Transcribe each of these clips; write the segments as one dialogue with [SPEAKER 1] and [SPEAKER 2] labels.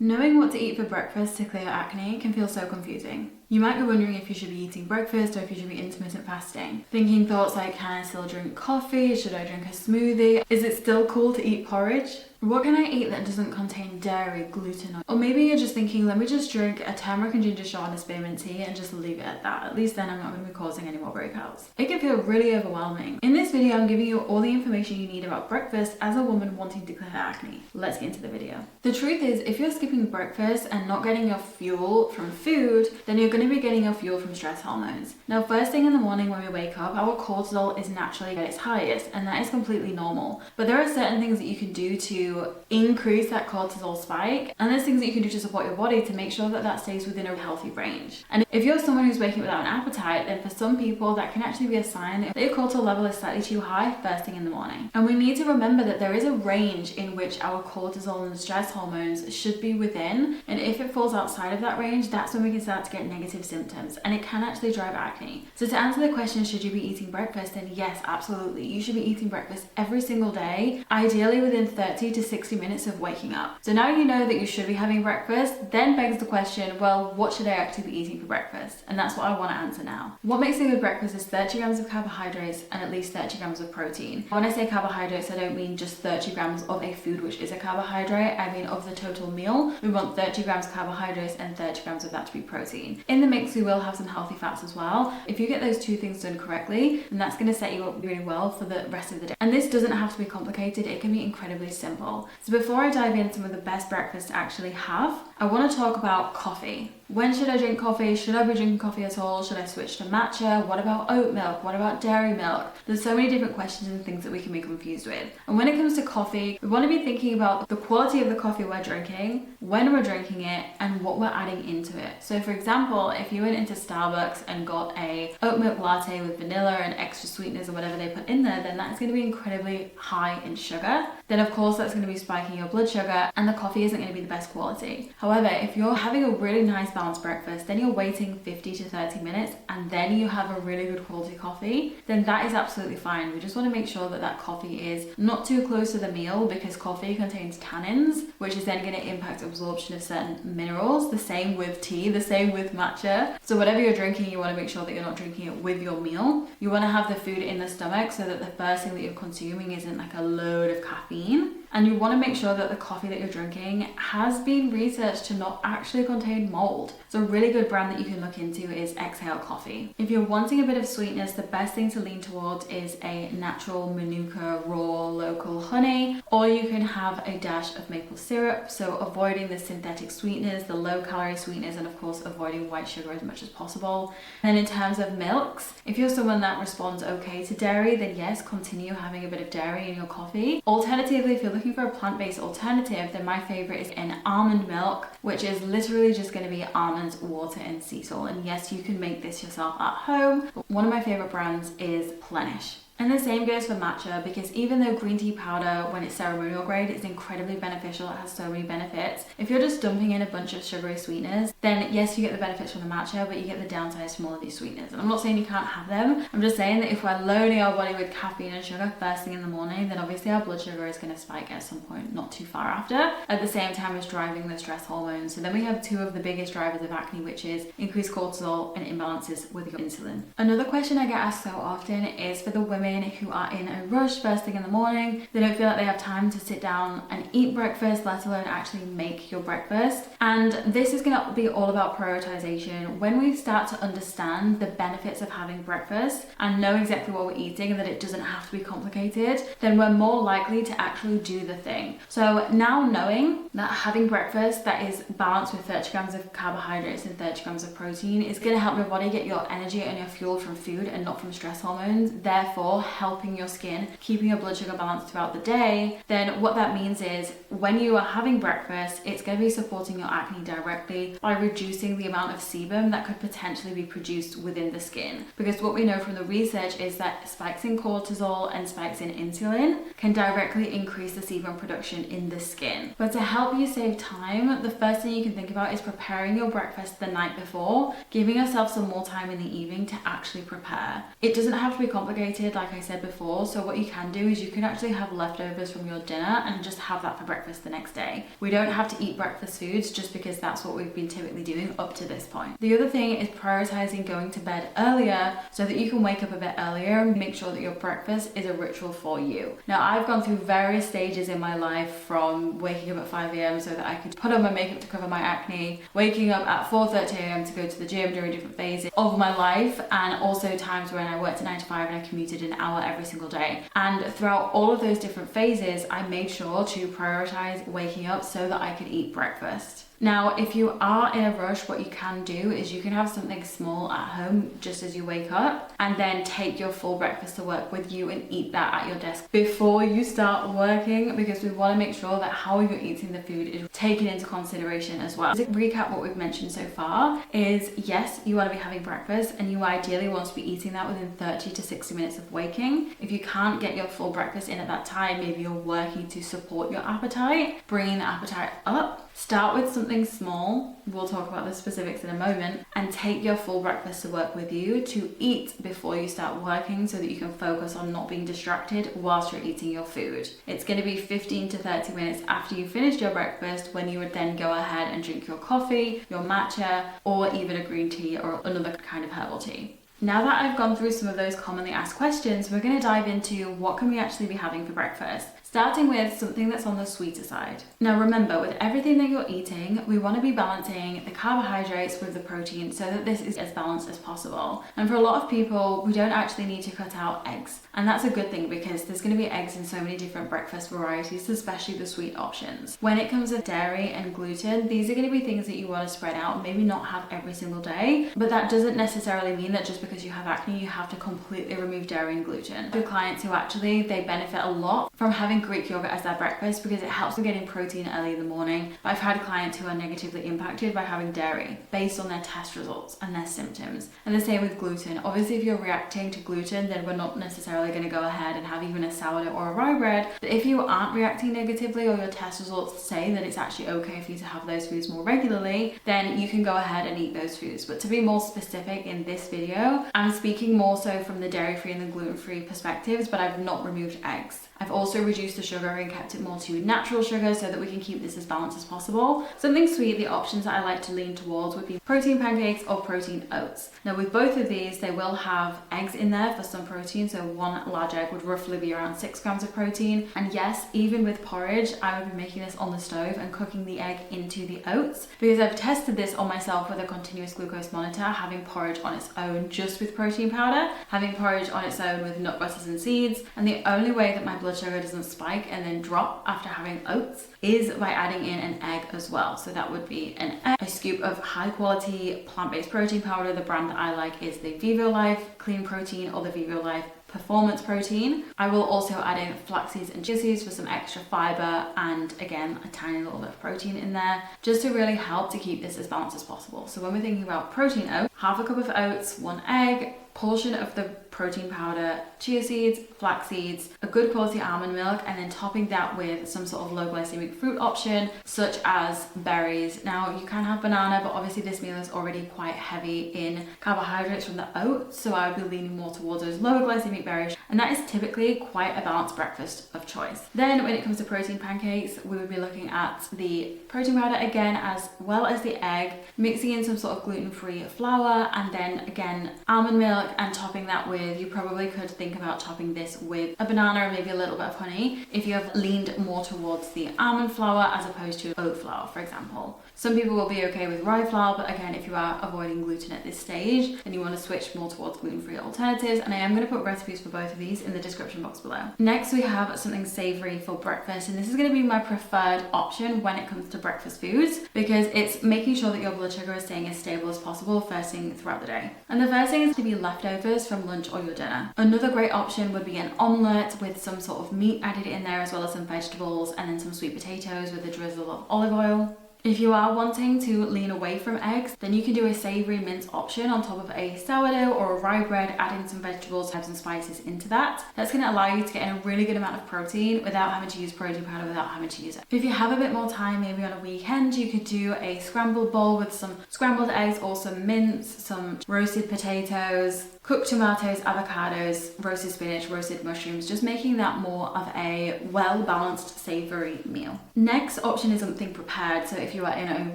[SPEAKER 1] Knowing what to eat for breakfast to clear acne can feel so confusing. You might be wondering if you should be eating breakfast or if you should be intermittent fasting. Thinking thoughts like, can I still drink coffee? Should I drink a smoothie? Is it still cool to eat porridge? What can I eat that doesn't contain dairy, gluten, or maybe you're just thinking, let me just drink a turmeric and ginger shot and a spearmint tea and just leave it at that. At least then I'm not going to be causing any more breakouts. It can feel really overwhelming. In this video, I'm giving you all the information you need about breakfast as a woman wanting to clear acne. Let's get into the video. The truth is, if you're skipping breakfast and not getting your fuel from food, then you're going to be getting your fuel from stress hormones. Now, first thing in the morning when we wake up, our cortisol is naturally at its highest, and that is completely normal. But there are certain things that you can do to increase that cortisol spike, and there's things that you can do to support your body to make sure that that stays within a healthy range. And if you're someone who's waking up without an appetite, then for some people that can actually be a sign that your cortisol level is slightly too high first thing in the morning. And we need to remember that there is a range in which our cortisol and stress hormones should be within, and if it falls outside of that range, that's when we can start to get negative symptoms, and it can actually drive acne. So to answer the question, should you be eating breakfast, then yes, absolutely. You should be eating breakfast every single day, ideally within 30 to 60 minutes of waking up. So now you know that you should be having breakfast, then begs the question, well, what should I actually be eating for breakfast? And that's what I want to answer now. What makes a good breakfast is 30 grams of carbohydrates and at least 30 grams of protein. When I say carbohydrates, I don't mean just 30 grams of a food which is a carbohydrate. I mean of the total meal, we want 30 grams carbohydrates and 30 grams of that to be protein. In the mix, we will have some healthy fats as well. If you get those two things done correctly, then that's going to set you up really well for the rest of the day. And this doesn't have to be complicated. It can be incredibly simple. So before I dive into some of the best breakfasts to actually have, I want to talk about coffee. When should I drink coffee? Should I be drinking coffee at all? Should I switch to matcha? What about oat milk? What about dairy milk? There's so many different questions and things that we can be confused with. And when it comes to coffee, we want to be thinking about the quality of the coffee we're drinking, when we're drinking it, and what we're adding into it. So for example, if you went into Starbucks and got a oat milk latte with vanilla and extra sweeteners or whatever they put in there, then that's going to be incredibly high in sugar. Then of course that's going to be spiking your blood sugar, and the coffee isn't going to be the best quality. However, if you're having a really nice balanced breakfast, then you're waiting 50 to 30 minutes and then you have a really good quality coffee, then that is absolutely fine. We just want to make sure that that coffee is not too close to the meal, because coffee contains tannins, which is then going to impact absorption of certain minerals. The same with tea, the same with matcha. So whatever you're drinking, you want to make sure that you're not drinking it with your meal. You want to have the food in the stomach so that the first thing that you're consuming isn't like a load of caffeine. And you want to make sure that the coffee that you're drinking has been researched to not actually contain mold. So a really good brand that you can look into is Exhale Coffee. If you're wanting a bit of sweetness, the best thing to lean towards is a natural Manuka raw local honey, or you can have a dash of maple syrup. So avoiding the synthetic sweeteners, the low calorie sweeteners, and of course avoiding white sugar as much as possible. And in terms of milks, if you're someone that responds okay to dairy, then yes, continue having a bit of dairy in your coffee. Alternatively, if you're looking for a plant-based alternative, then my favorite is an almond milk, which is literally just going to be almonds, water, and sea salt. And yes, you can make this yourself at home, but one of my favorite brands is Plenish. And the same goes for matcha, because even though green tea powder, when it's ceremonial grade, is incredibly beneficial, it has so many benefits. If you're just dumping in a bunch of sugary sweeteners, then yes, you get the benefits from the matcha, but you get the downsides from all of these sweeteners. And I'm not saying you can't have them. I'm just saying that if we're loading our body with caffeine and sugar first thing in the morning, then obviously our blood sugar is going to spike at some point, not too far after, at the same time as driving the stress hormones. So then we have two of the biggest drivers of acne, which is increased cortisol and imbalances with your insulin. Another question I get asked so often is for the women who are in a rush first thing in the morning. They don't feel like they have time to sit down and eat breakfast, let alone actually make your breakfast. And this is going to be all about prioritization. When we start to understand the benefits of having breakfast and know exactly what we're eating and that it doesn't have to be complicated, then we're more likely to actually do the thing. So now knowing that having breakfast that is balanced with 30 grams of carbohydrates and 30 grams of protein is going to help your body get your energy and your fuel from food and not from stress hormones, therefore helping your skin, keeping your blood sugar balanced throughout the day, then what that means is when you are having breakfast, it's going to be supporting your acne directly by reducing the amount of sebum that could potentially be produced within the skin. Because what we know from the research is that spikes in cortisol and spikes in insulin can directly increase the sebum production in the skin. But to help you save time, the first thing you can think about is preparing your breakfast the night before, giving yourself some more time in the evening to actually prepare. It doesn't have to be complicated. Like like I said before. So what you can do is you can actually have leftovers from your dinner and just have that for breakfast the next day. We don't have to eat breakfast foods just because that's what we've been typically doing up to this point. The other thing is prioritizing going to bed earlier so that you can wake up a bit earlier and make sure that your breakfast is a ritual for you. Now, I've gone through various stages in my life, from waking up at 5 a.m. so that I could put on my makeup to cover my acne, waking up at 4:30 a.m. to go to the gym during different phases of my life, and also times when I worked a 9 to 5 and I commuted an hour every single day. And throughout all of those different phases, I made sure to prioritize waking up so that I could eat breakfast. Now, if you are in a rush, what you can do is you can have something small at home just as you wake up, and then take your full breakfast to work with you and eat that at your desk before you start working, because we want to make sure that how you're eating the food is taken into consideration as well. To recap what we've mentioned so far is, yes, you want to be having breakfast and you ideally want to be eating that within 30 to 60 minutes of waking. If you can't get your full breakfast in at that time, maybe you're working to support your appetite, bringing the appetite up. Start with something small, we'll talk about the specifics in a moment, and take your full breakfast to work with you to eat before you start working so that you can focus on not being distracted whilst you're eating your food. It's going to be 15 to 30 minutes after you finished your breakfast when you would then go ahead and drink your coffee, your matcha, or even a green tea or another kind of herbal tea. Now that I've gone through some of those commonly asked questions, we're going to dive into what can we actually be having for breakfast. Starting with something that's on the sweeter side. Now remember, with everything that you're eating, we want to be balancing the carbohydrates with the protein so that this is as balanced as possible. And for a lot of people, we don't actually need to cut out eggs. And that's a good thing because there's going to be eggs in so many different breakfast varieties, especially the sweet options. When it comes to dairy and gluten, these are going to be things that you want to spread out and maybe not have every single day. But that doesn't necessarily mean that just because you have acne, you have to completely remove dairy and gluten. For clients who actually, they benefit a lot from having Greek yogurt as their breakfast because it helps them getting protein early in the morning. But I've had clients who are negatively impacted by having dairy based on their test results and their symptoms. And the same with gluten. Obviously, if you're reacting to gluten, then we're not necessarily going to go ahead and have even a sourdough or a rye bread. But if you aren't reacting negatively, or your test results say that it's actually okay for you to have those foods more regularly, then you can go ahead and eat those foods. But to be more specific in this video, I'm speaking more so from the dairy-free and the gluten-free perspectives, but I've not removed eggs. I've also reduced the sugar and kept it more to natural sugar so that we can keep this as balanced as possible. Something sweet, the options that I like to lean towards would be protein pancakes or protein oats. Now with both of these, they will have eggs in there for some protein, so one large egg would roughly be around 6 grams of protein. And yes, even with porridge, I would be making this on the stove and cooking the egg into the oats, because I've tested this on myself with a continuous glucose monitor, having porridge on its own just with protein powder, having porridge on its own with nut butters and seeds, and the only way that my blood sugar doesn't spike and then drop after having oats is by adding in an egg as well. So that would be an egg, a scoop of high quality plant-based protein powder. The brand that I like is the Vivo Life Clean Protein or the Vivo Life Performance Protein. I will also add in flax seeds and chia seeds for some extra fibre and again a tiny little bit of protein in there, just to really help to keep this as balanced as possible. So when we're thinking about protein oats, half a cup of oats, 1 egg, portion of the protein powder, chia seeds, flax seeds, a good quality almond milk, and then topping that with some sort of low glycemic fruit option such as berries. Now you can have banana, but obviously this meal is already quite heavy in carbohydrates from the oats, so I would be leaning more towards those lower glycemic berries, and that is typically quite a balanced breakfast of choice. Then when it comes to protein pancakes, we would be looking at the protein powder again as well as the egg, mixing in some sort of gluten-free flour, and then again almond milk, and topping that with, you probably could think about topping this with a banana and maybe a little bit of honey if you have leaned more towards the almond flour as opposed to oat flour, for example. Some people will be okay with rye flour, but again, if you are avoiding gluten at this stage, then you want to switch more towards gluten-free alternatives, and I am going to put recipes for both of these in the description box below. Next, we have something savory for breakfast, and this is going to be my preferred option when it comes to breakfast foods, because it's making sure that your blood sugar is staying as stable as possible first thing throughout the day. And the first thing is to be leftovers from lunch or your dinner. Another great option would be an omelette with some sort of meat added in there, as well as some vegetables, and then some sweet potatoes with a drizzle of olive oil. If you are wanting to lean away from eggs, then you can do a savoury mince option on top of a sourdough or a rye bread, adding some vegetables, herbs and spices into that. That's going to allow you to get in a really good amount of protein without having to use protein powder, without having to use it. If you have a bit more time, maybe on a weekend, you could do a scrambled bowl with some scrambled eggs or some mince, some roasted potatoes, cooked tomatoes, avocados, roasted spinach, roasted mushrooms, just making that more of a well-balanced savoury meal. Next option is something prepared. So if you are in a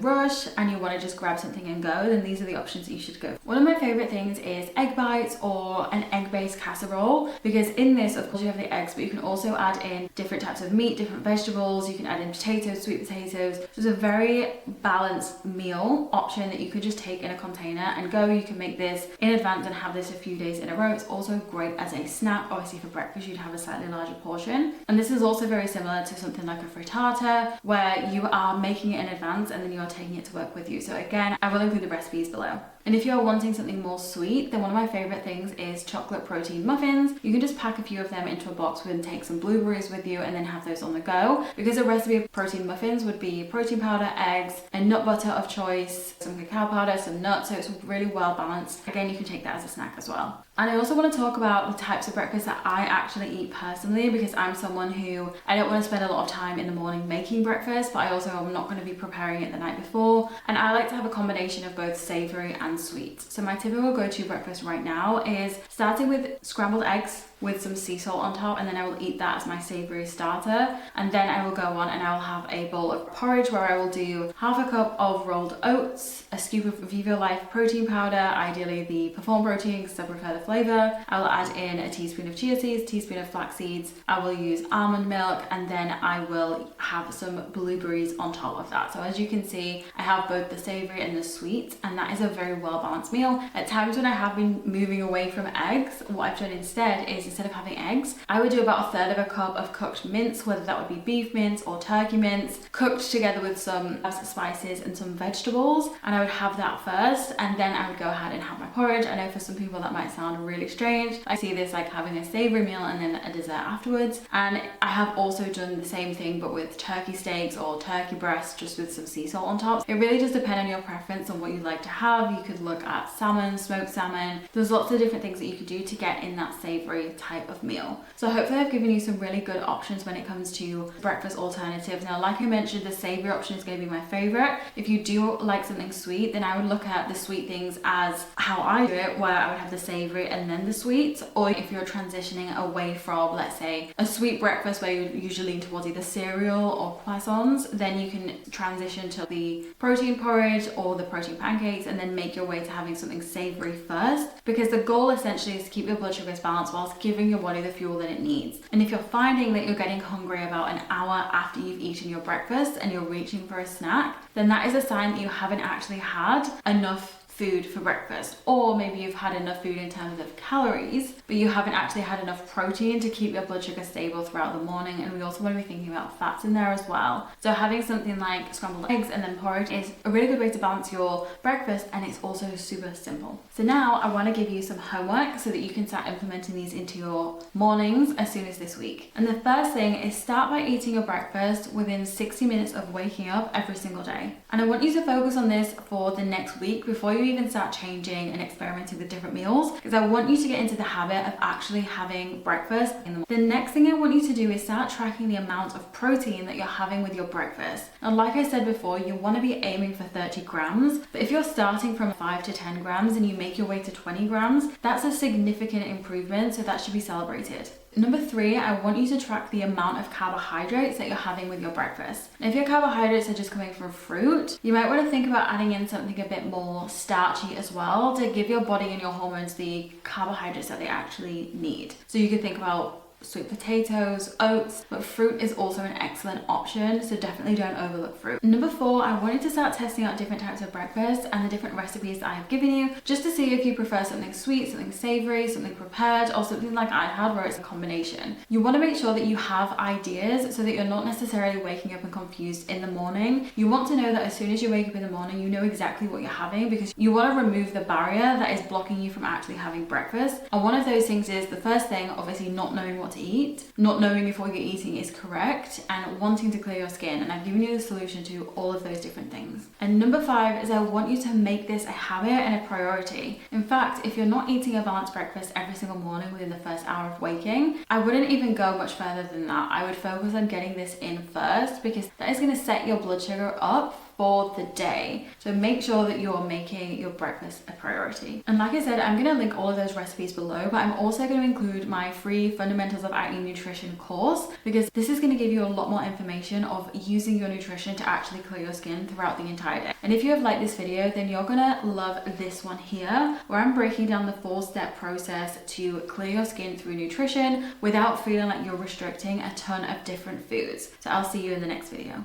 [SPEAKER 1] rush and you want to just grab something and go, then these are the options that you should go for. One of my favourite things is egg bites or an egg-based casserole, because in this, of course, you have the eggs, but you can also add in different types of meat, different vegetables. You can add in potatoes, sweet potatoes. So it's a very balanced meal option that you could just take in a container and go. You can make this in advance and have this a few days in a row. It's also great as a snack. Obviously for breakfast you'd have a slightly larger portion, and this is also very similar to something like a frittata, where you are making it in advance and then you're taking it to work with you. So again, I will include the recipes below. And if you're wanting something more sweet, then one of my favorite things is chocolate protein muffins. You can just pack a few of them into a box and take some blueberries with you and then have those on the go. Because a recipe of protein muffins would be protein powder, eggs, and nut butter of choice, some cacao powder, some nuts, so it's really well balanced. Again, you can take that as a snack as well. And I also want to talk about the types of breakfast that I actually eat personally, because I'm someone who, I don't want to spend a lot of time in the morning making breakfast, but I also am not going to be preparing it the night before. And I like to have a combination of both savoury and sweet. So my typical go-to breakfast right now is starting with scrambled eggs with some sea salt on top, and then I will eat that as my savoury starter. And then I will go on and I will have a bowl of porridge where I will do half a cup of rolled oats, a scoop of Vivo Life protein powder, ideally the Perform protein because I prefer the flavour. I will add in a teaspoon of chia seeds, teaspoon of flax seeds. I will use almond milk, and then I will have some blueberries on top of that. So as you can see, I have both the savoury and the sweet, and that is a very well balanced meal. At times when I have been moving away from eggs, what I've done instead is, instead of having eggs, I would do about a third of a cup of cooked mince, whether that would be beef mince or turkey mince, cooked together with some spices and some vegetables, and I would have that first, and then I would go ahead and have my porridge. I know for some people that might sound really strange. I see this like having a savoury meal and then a dessert afterwards. And I have also done the same thing but with turkey steaks or turkey breasts, just with some sea salt on top. It really does depend on your preference on what you like to have. You could look at salmon, smoked salmon. There's lots of different things that you could do to get in that savoury type of meal. So hopefully I've given you some really good options when it comes to breakfast alternatives. Now, like I mentioned, the savoury option is going to be my favourite. If you do like something sweet, then I would look at the sweet things as how I do it, where I would have the savoury and then the sweet. Or if you're transitioning away from, let's say, a sweet breakfast where you usually lean towards either cereal or croissants, then you can transition to the protein porridge or the protein pancakes and then make your way to having something savoury first, because the goal essentially is to keep your blood sugars balanced whilst giving your body the fuel that it needs. And if you're finding that you're getting hungry about an hour after you've eaten your breakfast and you're reaching for a snack, then that is a sign that you haven't actually had enough food for breakfast. Or maybe you've had enough food in terms of calories, but you haven't actually had enough protein to keep your blood sugar stable throughout the morning. And we also want to be thinking about fats in there as well. So having something like scrambled eggs and then porridge is a really good way to balance your breakfast, and it's also super simple. So now I want to give you some homework so that you can start implementing these into your mornings as soon as this week. And the first thing is, start by eating your breakfast within 60 minutes of waking up every single day. And I want you to focus on this for the next week before you even start changing and experimenting with different meals, because I want you to get into the habit of actually having breakfast in the morning. The next thing I want you to do is start tracking the amount of protein that you're having with your breakfast. And like I said before, you want to be aiming for 30 grams, but if you're starting from 5 to 10 grams and you make your way to 20 grams, that's a significant improvement, so that should be celebrated. Number 3, I want you to track the amount of carbohydrates that you're having with your breakfast. And if your carbohydrates are just coming from fruit, you might want to think about adding in something a bit more starchy as well to give your body and your hormones the carbohydrates that they actually need. So you could think about sweet potatoes, oats, but fruit is also an excellent option, so definitely don't overlook fruit. Number 4, I wanted to start testing out different types of breakfast and the different recipes that I have given you, just to see if you prefer something sweet, something savoury, something prepared, or something like I had where it's a combination. You want to make sure that you have ideas so that you're not necessarily waking up and confused in the morning. You want to know that as soon as you wake up in the morning, you know exactly what you're having, because you want to remove the barrier that is blocking you from actually having breakfast. And one of those things is, the first thing, obviously not knowing what to eat, not knowing if what you're eating is correct, and wanting to clear your skin. And I've given you the solution to all of those different things. And number 5 is I want you to make this a habit and a priority. In fact, if you're not eating a balanced breakfast every single morning within the first hour of waking, I wouldn't even go much further than that. I would focus on getting this in first, because that is going to set your blood sugar up for the day. So make sure that you're making your breakfast a priority. And like I said, I'm going to link all of those recipes below, but I'm also going to include my free Fundamentals of Acne Nutrition course, because this is going to give you a lot more information of using your nutrition to actually clear your skin throughout the entire day. And if you have liked this video, then you're going to love this one here, where I'm breaking down the 4-step process to clear your skin through nutrition without feeling like you're restricting a ton of different foods. So I'll see you in the next video.